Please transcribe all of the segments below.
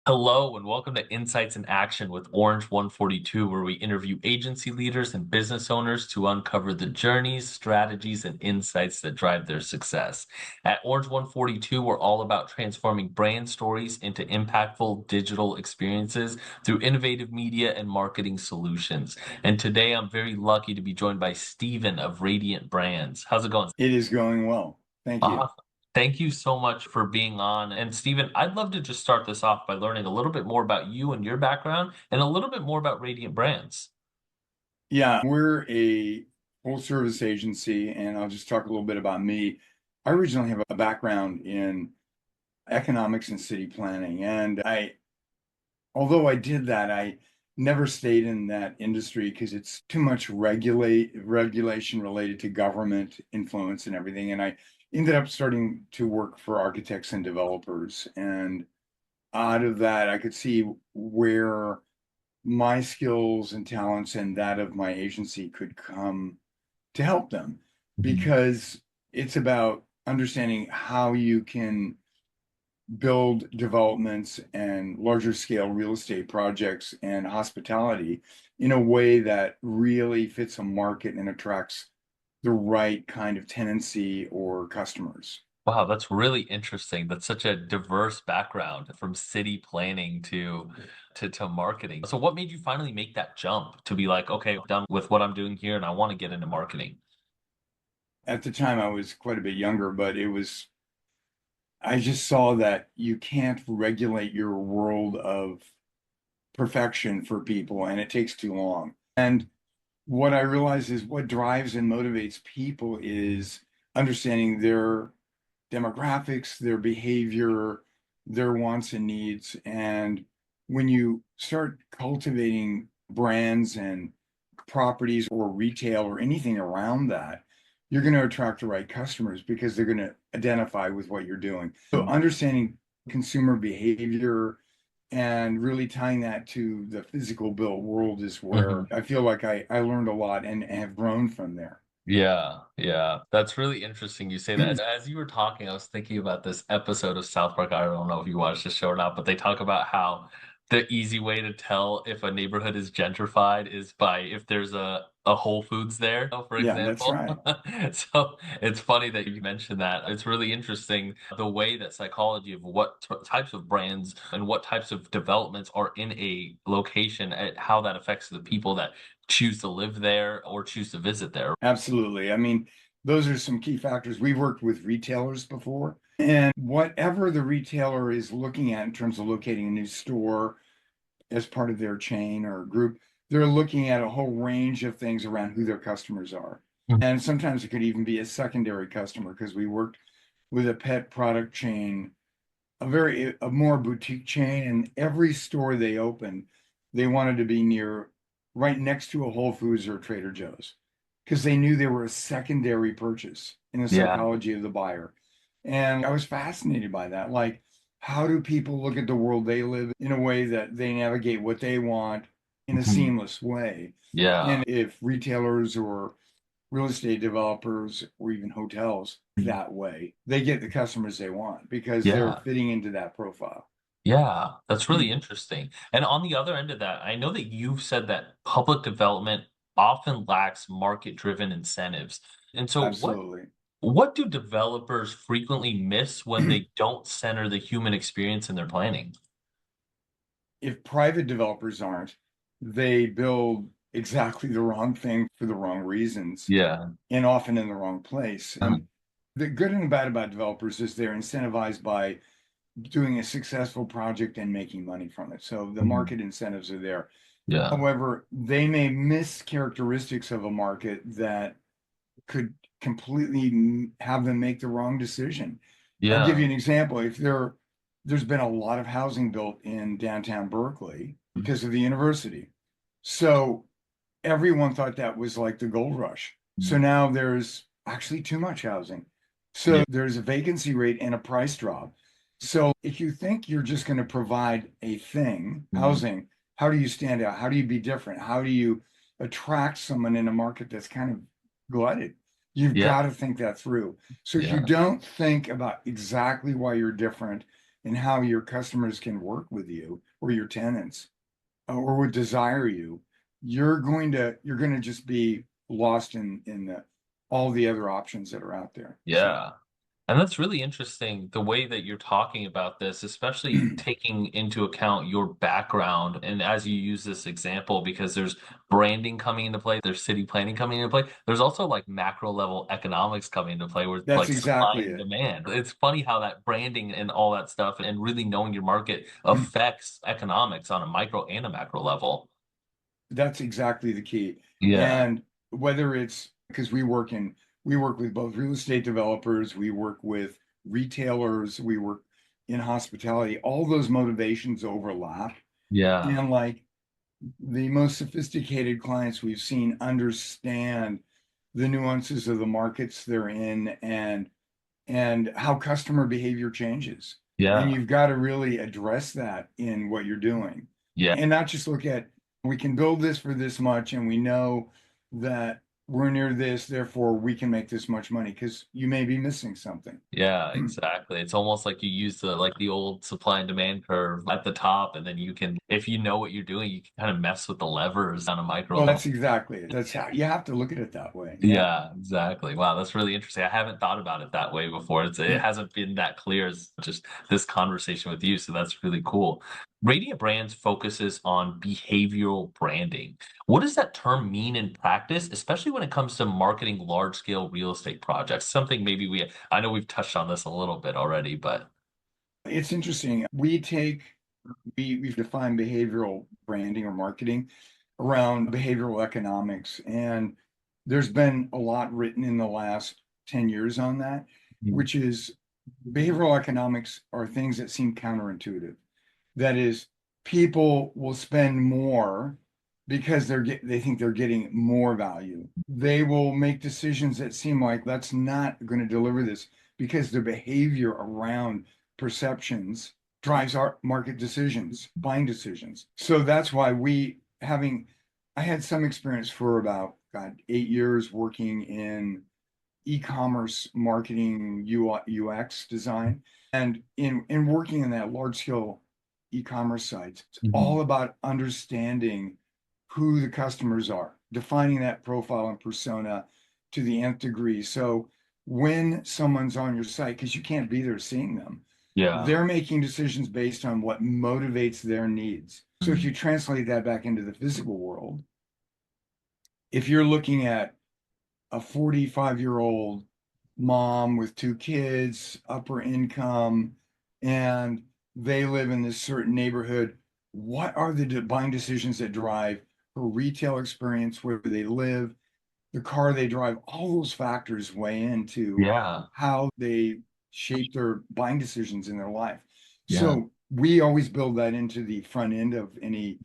Hello and welcome to Insights in Action with Orange 142, where we interview agency leaders and business owners to uncover the journeys, strategies, and insights that drive their success. At Orange 142, we're all about transforming brand stories into impactful digital experiences through innovative media and marketing solutions. And today I'm very lucky to be joined by Steven of Radiant Brands. How's it going? It is going well. Thank you. Awesome. Thank you so much for being on. And Stephen, I'd love to just start this off by learning a little bit more about you and your background and a little bit more about Radiant Brands. Yeah, we're a full service agency, and I'll just talk a little bit about me. I originally have a background in economics and city planning, and although I did that, I never stayed in that industry because it's too much regulation related to government influence and everything. And I ended up starting to work for architects and developers. And out of that, I could see where my skills and talents and that of my agency could come to help them Mhm. because it's about understanding how you can build developments and larger scale real estate projects and hospitality in a way that really fits a market and attracts the right kind of tenancy or customers. Wow, that's really interesting. That's such a diverse background from city planning to marketing. So what made you finally make that jump to be like, okay, I'm done with what I'm doing here and I want to get into marketing? At the time, I was quite a bit younger, but I just saw that you can't regulate your world of perfection for people and it takes too long. And what I realize is what drives and motivates people is understanding their demographics, their behavior, their wants and needs. And when you start cultivating brands and properties or retail or anything around that, you're going to attract the right customers because they're going to identify with what you're doing. So Mhm. understanding consumer behavior and really tying that to the physical built world is where Mhm. I feel like I learned a lot and have grown from there. Yeah, yeah. That's really interesting you say that. As you were talking, I was thinking about this episode of South Park. I don't know if you watched the show or not, but they talk about how the easy way to tell if a neighborhood is gentrified is by if there's a Whole Foods there, for Yeah, that's example. right. So it's funny that you mentioned that. It's really interesting the way that psychology of what types of brands and what types of developments are in a location and how that affects the people that choose to live there or choose to visit there. Absolutely. I mean, those are some key factors. We've worked with retailers before, and whatever the retailer is looking at in terms of locating a new store as part of their chain or group, they're looking at a whole range of things around who their customers are. And sometimes it could even be a secondary customer because we worked with a pet product chain, a more boutique chain, and every store they opened, they wanted to be near right next to a Whole Foods or a Trader Joe's because they knew they were a secondary purchase in the Yeah. psychology of the buyer. And I was fascinated by that. Like, how do people look at the world they live in a way that they navigate what they want in a Mhm. seamless way? Yeah. And if retailers or real estate developers or even hotels that way, they get the customers they want because they're Yeah. fitting into that profile. Yeah. That's really interesting. And on the other end of that, I know that you've said that public development often lacks market-driven incentives. And so Absolutely. what do developers frequently miss when they don't center the human experience in their planning? If private developers aren't, they build exactly the wrong thing for the wrong reasons Yeah. and often in the wrong place. And Mhm. the good and the bad about developers is they're incentivized by doing a successful project and making money from it. So the Mhm. market incentives are there. Yeah. However, they may miss characteristics of a market that could completely have them make the wrong decision. I'll give you Yeah. an example. If there's been a lot of housing built in downtown Berkeley because of the university. So everyone thought that was like the gold rush. So Mhm. now there's actually too much housing. Yeah. So there's a vacancy rate and a price drop. So if you think you're just going to provide a thing, Mhm. housing, how do you stand out? How do you be different? How do you attract someone in a market that's kind of glutted? You've Yeah. got to think that through. So if you Yeah. don't think about exactly why you're different and how your customers can work with you or your tenants or would desire you, you're going to just be lost in all the other options that are out there. So Yeah. And that's really interesting, the way that you're talking about this, especially taking into account your background. And as you use this example, because there's branding coming into play, there's city planning coming into play, there's also like macro level economics coming into play, where that's like supply exactly and it. demand. It's funny how that branding and all that stuff and really knowing your market affects economics on a micro and a macro level. That's exactly the key. Yeah. And whether it's because we work with both real estate developers, we work with retailers, we work in hospitality, all those motivations overlap. Yeah. And like the most sophisticated clients we've seen understand the nuances of the markets they're in and how customer behavior changes. And Yeah. you've got to really address that in what you're doing Yeah. and not just look at, we can build this for this much and we know that we're near this, therefore we can make this much money because you may be missing something. Yeah, exactly. It's almost like you use the old supply and demand curve at the top, and then you can, if you know what you're doing, you can kind of mess with the levers on a micro Well, level. that's exactly it. That's how you have to look at it that way. Yeah. Yeah, exactly. Wow, that's really interesting. I haven't thought about it that way before. It hasn't been that clear as just this conversation with you, so that's really cool. Radiant Brands focuses on behavioral branding. What does that term mean in practice, especially when it comes to marketing large-scale real estate projects? Something maybe I know we've touched on this a little bit already, but It's interesting. We've defined behavioral branding or marketing around behavioral economics. And there's been a lot written in the last 10 years on that, Mhm. which is behavioral economics are things that seem counterintuitive. That is, people will spend more because they think they're getting more value. They will make decisions that seem like that's not going to deliver this because their behavior around perceptions drives our market decisions, buying decisions. So that's why I had some experience for about, God, 8 years working in e-commerce marketing UX design. And in working in that large scale e-commerce sites, it's Mhm. all about understanding who the customers are, defining that profile and persona to the nth degree. So when someone's on your site, because you can't be there seeing them, Yeah. they're making decisions based on what motivates their needs. So if you Mhm. translate that back into the physical world, if you're looking at a 45-year-old mom with two kids, upper income, and they live in this certain neighborhood. What are the buying decisions that drive her retail experience, where they live, the car they drive? All those factors weigh into Yeah. how they shape their buying decisions in their life. Yeah. So we always build that into the front end of any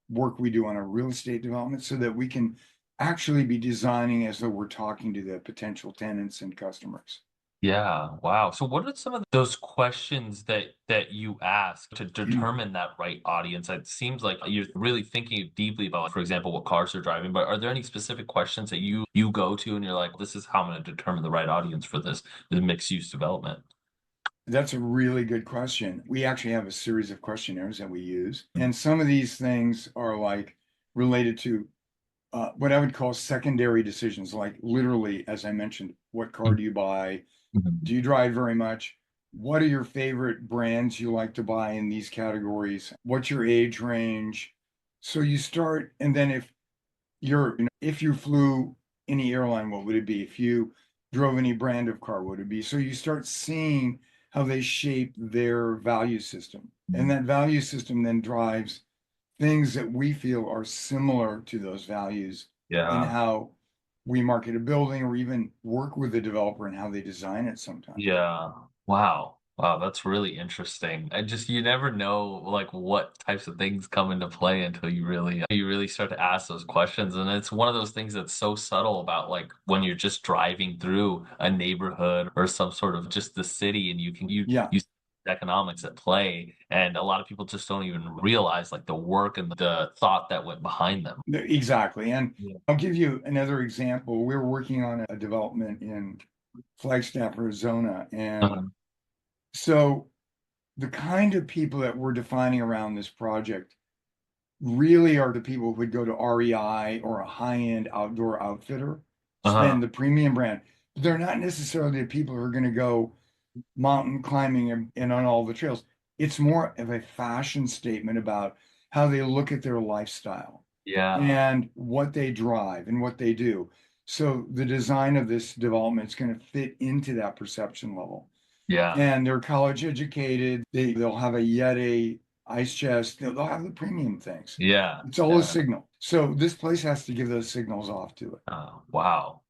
work we do on a real estate development so that we can actually be designing as though we're talking to the potential tenants and customers. Yeah, wow. So what are some of those questions that you ask to determine that right audience? It seems like you're really thinking deeply about, like, for example, what cars they're driving, but are there any specific questions that you go to and you're like, this is how I'm going to determine the right audience for this mixed use development? That's a really good question. We actually have a series of questionnaires that we use, and some of these things are like related to what I would call secondary decisions, like literally, as I mentioned, what car do you buy? Mhm. Do you drive very much? What are your favorite brands you like to buy in these categories? What's your age range? So you start, and then if you flew any airline, what would it be? If you drove any brand of car, what would it be? So you start seeing how they shape their value system. And that value system then drives things that we feel are similar to those values in Yeah. how we market a building or even work with the developer and how they design it sometimes. Yeah. Wow. Wow, that's really interesting. I just you never know like what types of things come into play until you really start to ask those questions. And it's one of those things that's so subtle about like when you're just driving through a neighborhood or some sort of just the city and Yeah, you see economics at play. And a lot of people just don't even realize like the work and the thought that went behind them. exactly. And Yeah. I'll give you another example. We're working on a development in Flagstaff, Arizona. And Uh-huh. so the kind of people that we're defining around this project really are the people who would go to REI or a high-end outdoor outfitter, Uh-huh. spend the premium brand. But they're not necessarily the people who are going to go mountain climbing and on all the trails. It's more of a fashion statement about how they look at their lifestyle Yeah. and what they drive and what they do. So the design of this development is going to fit into that perception level. Yeah. And they're college educated. They'll have a Yeti ice chest. They'll have the premium things. Yeah. It's all a Yeah. signal. So this place has to give those signals off to it. Wow.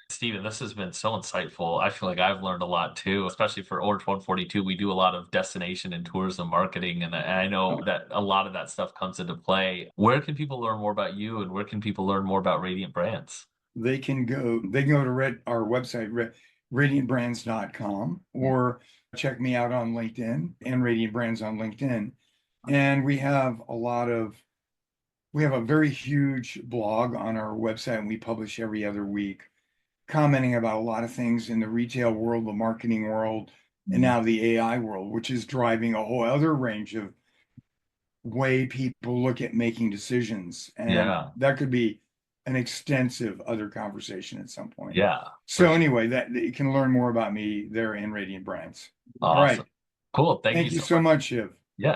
Stephen, this has been so insightful. I feel like I've learned a lot too, especially for Orange 142. We do a lot of destination and tourism marketing, and I know that a lot of that stuff comes into play. Where can people learn more about you, and where can people learn more about Radiant Brands? They can go to our website, radiantbrands.com, or check me out on LinkedIn and Radiant Brands on LinkedIn. And we have a very huge blog on our website, and we publish every other week, commenting about a lot of things in the retail world, the marketing world, and now the AI world, which is driving a whole other range of way people look at making decisions. And Yeah. that could be an extensive other conversation at some point. Yeah. For So sure. anyway, that you can learn more about me there in Radiant Brands. All Awesome. right. Cool. Thank you Thank you so so much. much, Shiv. Yeah.